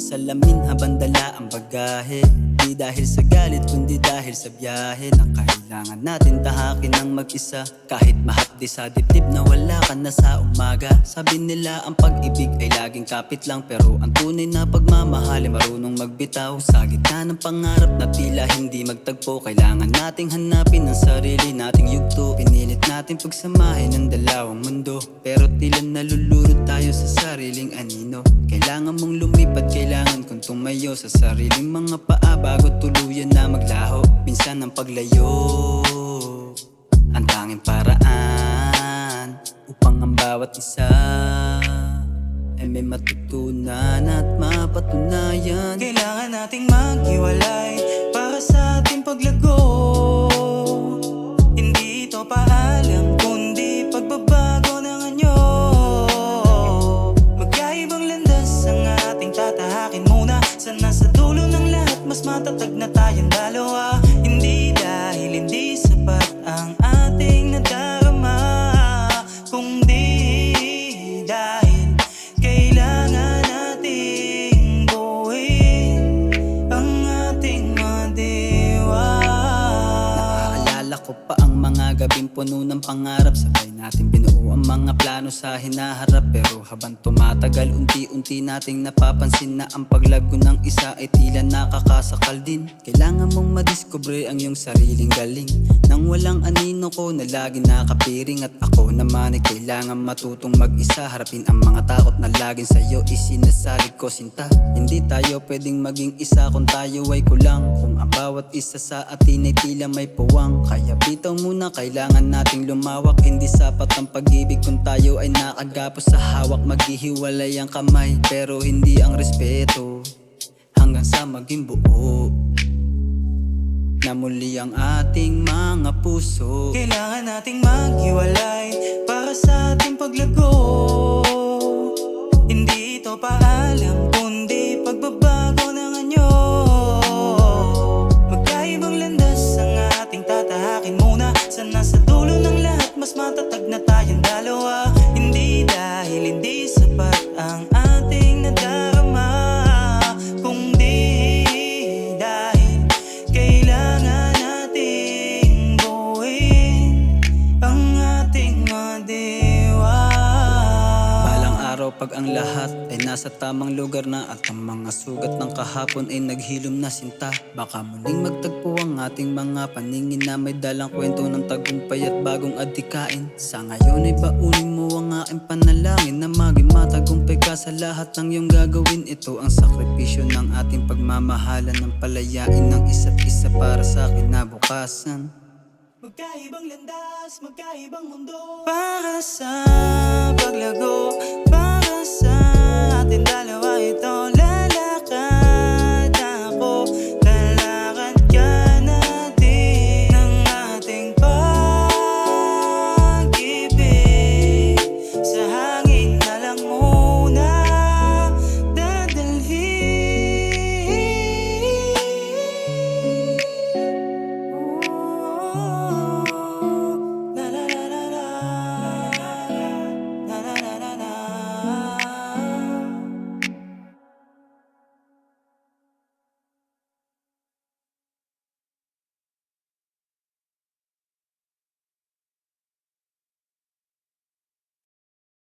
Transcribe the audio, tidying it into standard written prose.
salamin habang dala ang bagahe. Di dahil sa galit kundi dahil sa biyahe na kailangan natin tahakin ng mag-isa. Kahit mahapdi sa dibdib na wala ka na sa umaga. Sabi nila ang pag-ibig ay laging kapit lang, pero ang tunay na pagmamahal ay marunong magbitaw. Sa gitna ng pangarap na tila hindi magtagpo, kailangan nating hanapin ang sarili nating yugto. Pinilit natin pagsamahin ng dalawang mundo, pero tila nalulurot tayo sa sariling anino. Kailangan mong lumipad, kailangan kong tumayo sa sariling mga paa bago tuluyan na maglaho. Minsan ang paglayo ang tanging paraan upang ang bawat isa ay may matutunan at mapatunayan. Kailangan nating maghiwalay para sa ating paglago. Hindi ito paalam kundi pagbabago ng anyo. Magkaibang landas ang ating tatahakin muna. Sana sa dulo ng lahat mas matatag na tayong dalawa. Hindi dahil hindi sapat ang ating nadarama, kundi dahil kailangan nating buuin ang ating madiwa. Naaalala ko pa ang mga gabing puno ng pangarap. Sabay natin binuo ang mga plano sa hinaharap. Pero habang tumatagal, unti-unti nating napapansin na ang paglago ng isa ay tila nakakasakal din. Kailangan mong madiskubre ang iyong sariling galing. Nang walang anino ko na lagi nakapiring, at ako naman ay kailangan matutong mag-isa. Harapin ang mga takot na laging sa'yo isinasalig ko, sinta. Hindi tayo pwedeng maging isa kung tayo ay kulang. Kung ang bawat isa sa atin ay tila may puwang, kaya bitaw muna, kailangan nating lumawak. Hindi sapat ang pag-ibig kung tayo ay nakagapos sa hawak. Maghihiwalay ang kamay pero hindi ang respeto, hanggang sa maging buo na muli ang ating mga puso. Kailangan nating maghiwalay para sa ating paglago. Hindi ito paalam kundi pagbabago ng anyo. Magkaibang landas ang ating tatahakin muna. Sana sa dulo ng lahat mas matatag na tayong dalawa. Hindi dahil hindi sapat ang ating nadarama, kundi dahil kailangan nating buuin ang ating madiwa. Balang araw pag ang lahat ay nasa tamang lugar na, at ang mga sugat ng kahapon ay naghilom na, sinta. Baka muling magtagpo ang ating mga paningin na may dalang kwento ng tagumpay at bagong adikain. Sa ngayon ay baunin mo ang aking panalangin na maging matagumpay ka sa lahat ng iyong gagawin. Ito ang sakripisyo ng ating pagmamahalan, ng palayain ng isa't isa para sa kinabukasan. Magkaibang landas, magkaibang mundo para sa paglago, para sa ating dalawa ito.